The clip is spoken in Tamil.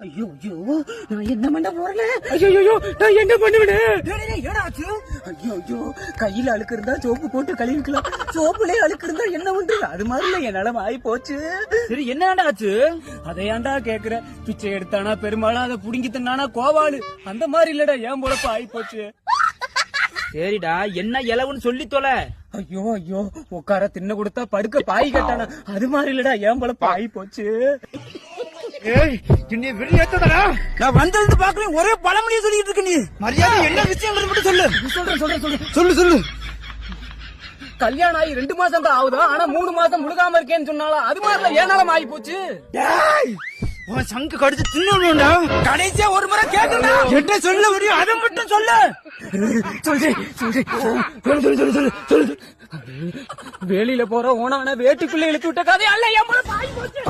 ஐயோ ஐயோ நான் என்ன பண்ண போறேன்? ஐயோ நான் என்ன பண்ணுவேன்? ஏடாச்சு? ஐயோ ஐயோ கையில அழுக்கு இருந்தா சோப்பு போட்டு கழுவிக்கலாம், சோப்புலயே அழுக்கு இருந்தா என்ன பண்றது? அது மாதிரி என் நிலைமை ஆயி போச்சு. சரி என்ன ஆச்சு? அதையாண்டா கேக்குற? பிச்சை எடுத்தானா பெருமாளா, அதை புடுங்கி தின்னானா கோவாளு, அந்த மாதிரி இல்லடா என் பொழப்பு ஆயி போச்சு. சரிடா, என்ன இலவுன்னு சொல்லி தொலை. ஐயோ ஐயோ உட்கார தின்ன கொடுத்தா படுக்க பாய் கட்டானா, அது மாதிரி இல்லடா என் பொழப்பு ஆயி போச்சு. ஏய் என்னை வெளியேத்தடா. நான் வந்தது பாக்குறேன், ஒரே பழமொழியை சொல்லிட்டு இருக்க. நீ மரியாதை என்ன விஷயம் மட்டும் சொல்லு. சொல்லு. கல்யாணம் ஆகி 2 மாசம் தான் ஆகுதா, ஆனா 3 மாசம் முழுகாம இருக்கேன்னு சொன்னாலா, அது மாதிரி ஏனாலம் ஆகி போச்சு. உன் சங்கு கடிச்சு தின்னுடா. கடைசியா ஒரு முறை கேக்குறா, என்ன சொல்ல முடியும் அதை மட்டும் சொல்லு. சொல்லு. வெளியில போற ஓனான வேட்டுக்குள்ள இழுத்து விட்ட கதை அல்ல என் போச்சு.